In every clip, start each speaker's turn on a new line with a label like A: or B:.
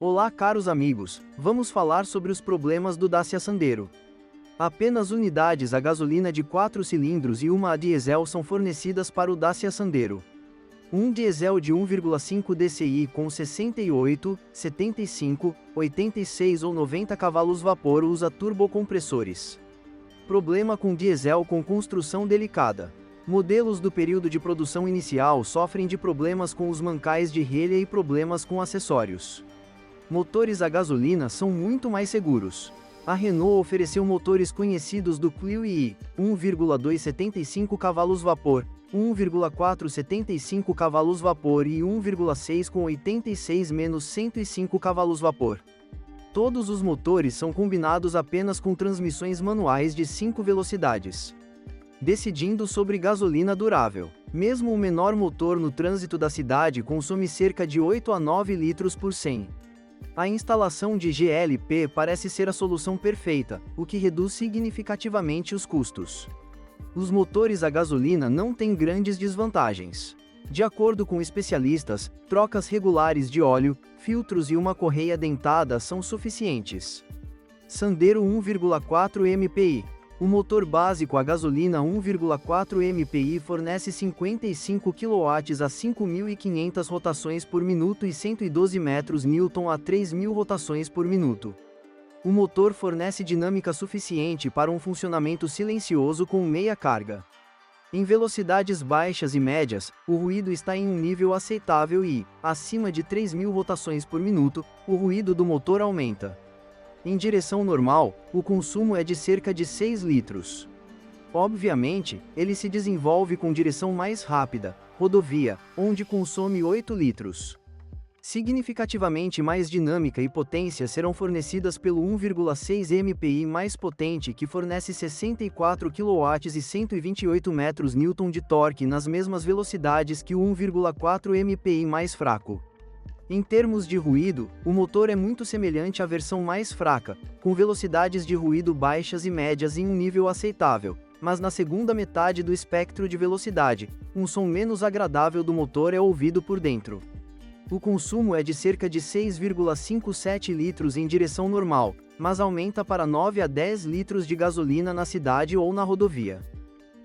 A: Olá, caros amigos, vamos falar sobre os problemas do Dacia Sandero. Apenas unidades a gasolina de 4 cilindros e uma a diesel são fornecidas para o Dacia Sandero. Um diesel de 1,5 DCI com 68, 75, 86 ou 90 cavalos vapor usa turbocompressores. Problema com diesel com construção delicada. Modelos do período de produção inicial sofrem de problemas com os mancais de relha e problemas com acessórios. Motores a gasolina são muito mais seguros. A Renault ofereceu motores conhecidos do Clio i, 1,275 cavalos vapor, 1,475 cavalos vapor e 1,6 com 86-105 cavalos vapor. Todos os motores são combinados apenas com transmissões manuais de 5 velocidades. Decidindo sobre gasolina durável. Mesmo o menor motor no trânsito da cidade consome cerca de 8 a 9 litros por 100. A instalação de GLP parece ser a solução perfeita, o que reduz significativamente os custos. Os motores a gasolina não têm grandes desvantagens. De acordo com especialistas, trocas regulares de óleo, filtros e uma correia dentada são suficientes. Sandero 1,4 MPI. O motor básico a gasolina 1,4 MPI fornece 55 kW a 5.500 rotações por minuto e 112 metros-newton a 3.000 rotações por minuto. O motor fornece dinâmica suficiente para um funcionamento silencioso com meia carga. Em velocidades baixas e médias, o ruído está em um nível aceitável e, acima de 3.000 rotações por minuto, o ruído do motor aumenta. Em direção normal, o consumo é de cerca de 6 litros. Obviamente, ele se desenvolve com direção mais rápida, rodovia, onde consome 8 litros. Significativamente mais dinâmica e potência serão fornecidas pelo 1,6 MPI mais potente que fornece 64 kW e 128 metros-newton de torque nas mesmas velocidades que o 1,4 MPI mais fraco. Em termos de ruído, o motor é muito semelhante à versão mais fraca, com velocidades de ruído baixas e médias em um nível aceitável, mas na segunda metade do espectro de velocidade, um som menos agradável do motor é ouvido por dentro. O consumo é de cerca de 6,57 litros em direção normal, mas aumenta para 9 a 10 litros de gasolina na cidade ou na rodovia.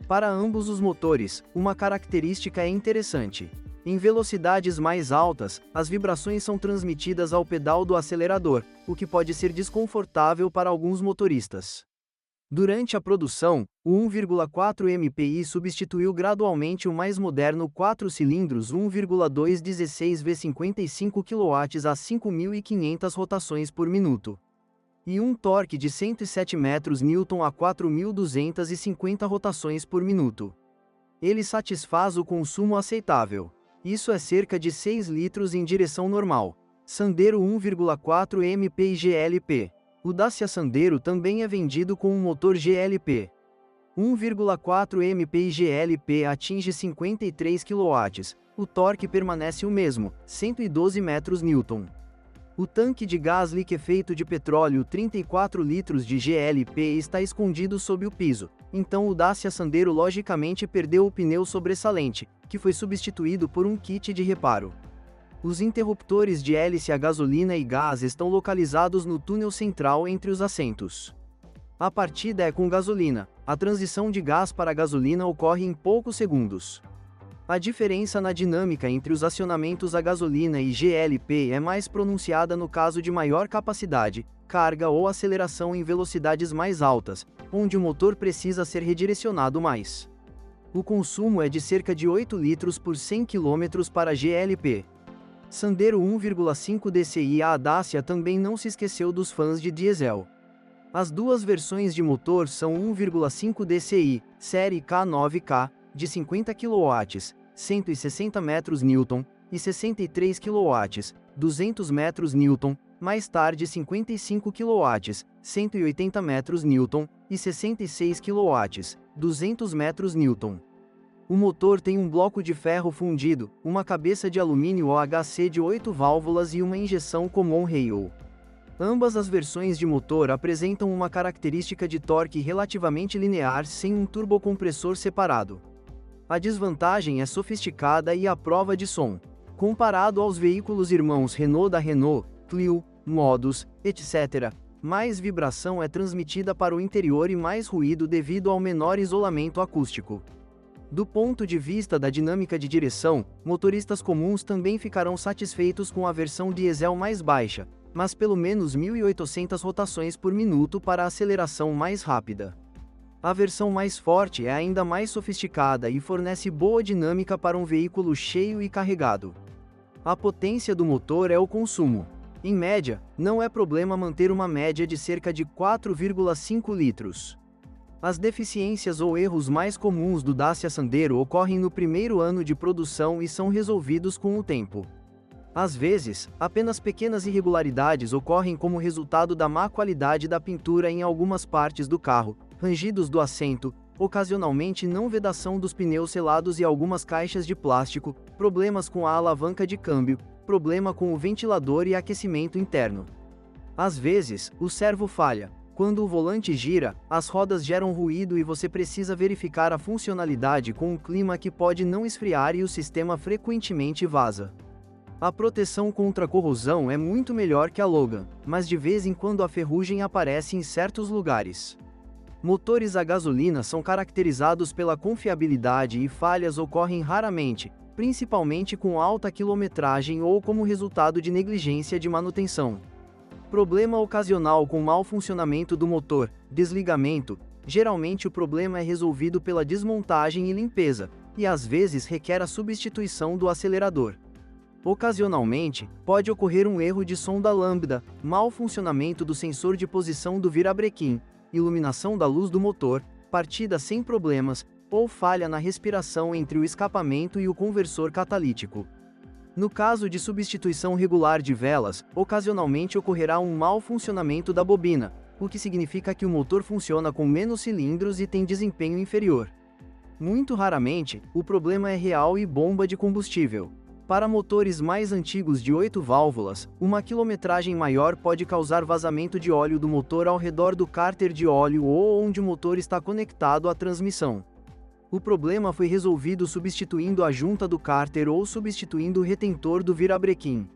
A: Para ambos os motores, uma característica é interessante. Em velocidades mais altas, as vibrações são transmitidas ao pedal do acelerador, o que pode ser desconfortável para alguns motoristas. Durante a produção, o 1,4 MPI substituiu gradualmente o mais moderno 4 cilindros 1,2 16V 55 kW a 5.500 rotações por minuto. E um torque de 107 metros-newton a 4.250 rotações por minuto. Ele satisfaz o consumo aceitável. Isso é cerca de 6 litros em direção normal. Sandero 1,4 MPI GLP. O Dacia Sandero também é vendido com um motor GLP. 1,4 MPI GLP atinge 53 kW. O torque permanece o mesmo, 112 metros-newton. O tanque de gás liquefeito de petróleo 34 litros de GLP está escondido sob o piso, então o Dacia Sandero logicamente perdeu o pneu sobressalente, que foi substituído por um kit de reparo. Os interruptores de hélice a gasolina e gás estão localizados no túnel central entre os assentos. A partida é com gasolina, a transição de gás para gasolina ocorre em poucos segundos. A diferença na dinâmica entre os acionamentos a gasolina e GLP é mais pronunciada no caso de maior capacidade, carga ou aceleração em velocidades mais altas, onde o motor precisa ser redirecionado mais. O consumo é de cerca de 8 litros por 100 km para GLP. Sandero 1,5 DCI. A Dacia também não se esqueceu dos fãs de diesel. As duas versões de motor são 1,5 DCI, série K9K, de 50 kW, 160 metros-newton, e 63 kW, 200 metros-newton, mais tarde 55 kW, 180 metros-newton, e 66 kW, 200 metros-newton. O motor tem um bloco de ferro fundido, uma cabeça de alumínio OHC de 8 válvulas e uma injeção Common Rail. Ambas as versões de motor apresentam uma característica de torque relativamente linear sem um turbocompressor separado. A desvantagem é sofisticada e a prova de som. Comparado aos veículos irmãos Renault da Renault, Clio, modos, etc., mais vibração é transmitida para o interior e mais ruído devido ao menor isolamento acústico. Do ponto de vista da dinâmica de direção, motoristas comuns também ficarão satisfeitos com a versão diesel mais baixa, mas pelo menos 1.800 rotações por minuto para a aceleração mais rápida. A versão mais forte é ainda mais sofisticada e fornece boa dinâmica para um veículo cheio e carregado. A potência do motor é o consumo. Em média, não é problema manter uma média de cerca de 4,5 litros. As deficiências ou erros mais comuns do Dacia Sandero ocorrem no primeiro ano de produção e são resolvidos com o tempo. Às vezes, apenas pequenas irregularidades ocorrem como resultado da má qualidade da pintura em algumas partes do carro, rangidos do assento, ocasionalmente não vedação dos pneus selados e algumas caixas de plástico, problemas com a alavanca de câmbio, problema com o ventilador e aquecimento interno. Às vezes, o servo falha. Quando o volante gira, as rodas geram ruído e você precisa verificar a funcionalidade com um clima que pode não esfriar e o sistema frequentemente vaza. A proteção contra corrosão é muito melhor que a Logan, mas de vez em quando a ferrugem aparece em certos lugares. Motores a gasolina são caracterizados pela confiabilidade e falhas ocorrem raramente, principalmente com alta quilometragem ou como resultado de negligência de manutenção. Problema ocasional com mau funcionamento do motor, desligamento. Geralmente o problema é resolvido pela desmontagem e limpeza, e às vezes requer a substituição do acelerador. Ocasionalmente, pode ocorrer um erro de sonda lambda, mau funcionamento do sensor de posição do virabrequim, iluminação da luz do motor, partida sem problemas, ou falha na respiração entre o escapamento e o conversor catalítico. No caso de substituição regular de velas, ocasionalmente ocorrerá um mau funcionamento da bobina, o que significa que o motor funciona com menos cilindros e tem desempenho inferior. Muito raramente, o problema é real e bomba de combustível. Para motores mais antigos de 8 válvulas, uma quilometragem maior pode causar vazamento de óleo do motor ao redor do cárter de óleo ou onde o motor está conectado à transmissão. O problema foi resolvido substituindo a junta do cárter ou substituindo o retentor do virabrequim.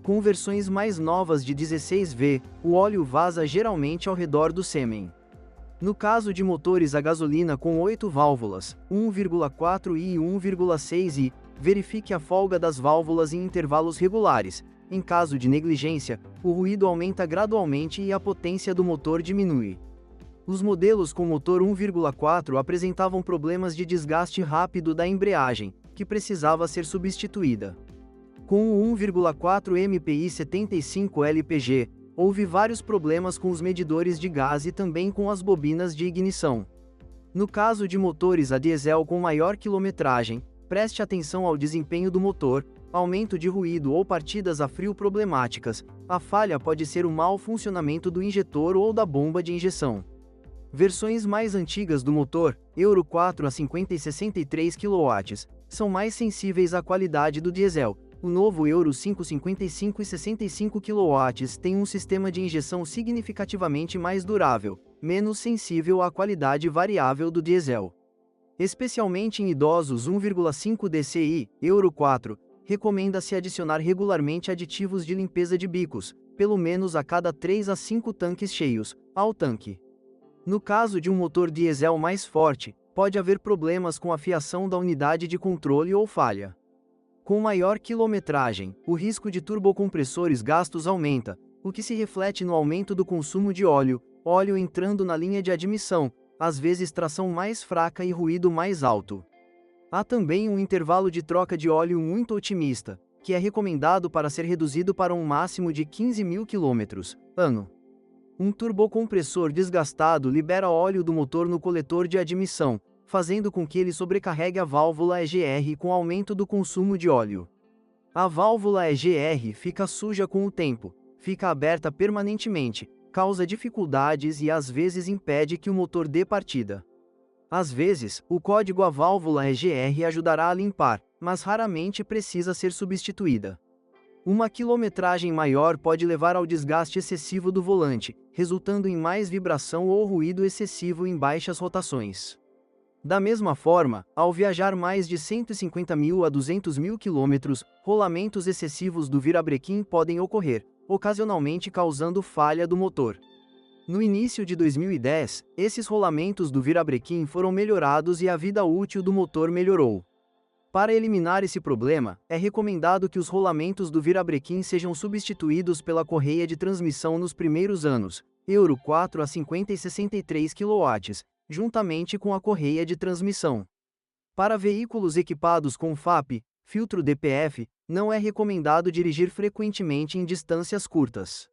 A: Com versões mais novas de 16V, o óleo vaza geralmente ao redor do sêmen. No caso de motores a gasolina com 8 válvulas, 1,4 e 1,6i, verifique a folga das válvulas em intervalos regulares. Em caso de negligência, o ruído aumenta gradualmente e a potência do motor diminui. Os modelos com motor 1,4 apresentavam problemas de desgaste rápido da embreagem, que precisava ser substituída. Com o 1,4 MPI 75 LPG, houve vários problemas com os medidores de gás e também com as bobinas de ignição. No caso de motores a diesel com maior quilometragem, preste atenção ao desempenho do motor, aumento de ruído ou partidas a frio problemáticas. A falha pode ser o mau funcionamento do injetor ou da bomba de injeção. Versões mais antigas do motor, Euro 4 a 50 e 63 kW, são mais sensíveis à qualidade do diesel. O novo Euro 5 55 e 65 kW tem um sistema de injeção significativamente mais durável, menos sensível à qualidade variável do diesel. Especialmente em idosos 1,5 DCI, Euro 4, recomenda-se adicionar regularmente aditivos de limpeza de bicos, pelo menos a cada 3 a 5 tanques cheios, ao tanque. No caso de um motor diesel mais forte, pode haver problemas com a fiação da unidade de controle ou falha. Com maior quilometragem, o risco de turbocompressores gastos aumenta, o que se reflete no aumento do consumo de óleo entrando na linha de admissão, às vezes tração mais fraca e ruído mais alto. Há também um intervalo de troca de óleo muito otimista, que é recomendado para ser reduzido para um máximo de 15.000 km, ano. Um turbocompressor desgastado libera óleo do motor no coletor de admissão, fazendo com que ele sobrecarregue a válvula EGR com aumento do consumo de óleo. A válvula EGR fica suja com o tempo, fica aberta permanentemente, causa dificuldades e às vezes impede que o motor dê partida. Às vezes, o código à válvula EGR ajudará a limpar, mas raramente precisa ser substituída. Uma quilometragem maior pode levar ao desgaste excessivo do volante, resultando em mais vibração ou ruído excessivo em baixas rotações. Da mesma forma, ao viajar mais de 150.000 a 200.000 km, rolamentos excessivos do virabrequim podem ocorrer, ocasionalmente causando falha do motor. No início de 2010, esses rolamentos do virabrequim foram melhorados e a vida útil do motor melhorou. Para eliminar esse problema, é recomendado que os rolamentos do virabrequim sejam substituídos pela correia de transmissão nos primeiros anos, Euro 4 a 50 e 63 kW, juntamente com a correia de transmissão. Para veículos equipados com FAP, filtro DPF, não é recomendado dirigir frequentemente em distâncias curtas.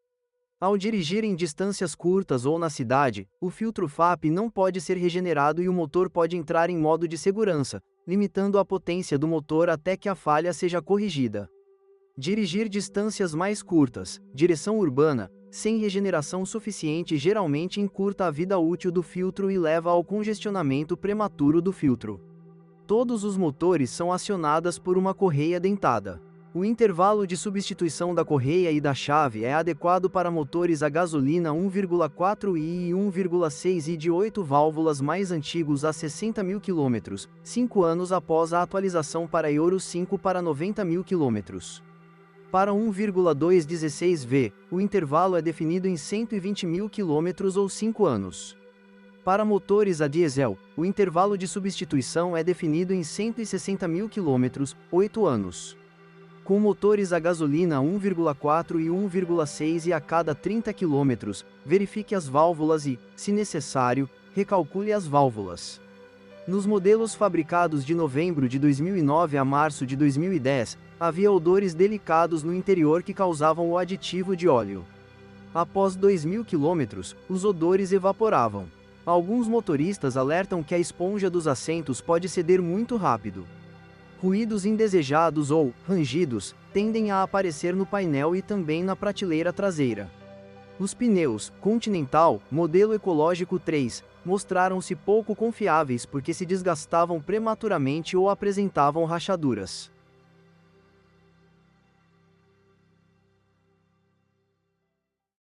A: Ao dirigir em distâncias curtas ou na cidade, o filtro FAP não pode ser regenerado e o motor pode entrar em modo de segurança, limitando a potência do motor até que a falha seja corrigida. Dirigir distâncias mais curtas, direção urbana, sem regeneração suficiente geralmente encurta a vida útil do filtro e leva ao congestionamento prematuro do filtro. Todos os motores são acionados por uma correia dentada. O intervalo de substituição da correia e da chave é adequado para motores a gasolina 1,4i e 1,6i de 8 válvulas mais antigos a 60 mil km, 5 anos após a atualização para Euro 5 para 90 mil km. Para 1,216V, o intervalo é definido em 120 mil km ou 5 anos. Para motores a diesel, o intervalo de substituição é definido em 160 mil km, 8 anos. Com motores a gasolina 1,4 e 1,6 e a cada 30 km, verifique as válvulas e, se necessário, recalcule as válvulas. Nos modelos fabricados de novembro de 2009 a março de 2010, havia odores delicados no interior que causavam o aditivo de óleo. Após 2.000 km, os odores evaporavam. Alguns motoristas alertam que a esponja dos assentos pode ceder muito rápido. Ruídos indesejados ou rangidos tendem a aparecer no painel e também na prateleira traseira. Os pneus Continental, modelo ecológico 3, mostraram-se pouco confiáveis porque se desgastavam prematuramente ou apresentavam rachaduras.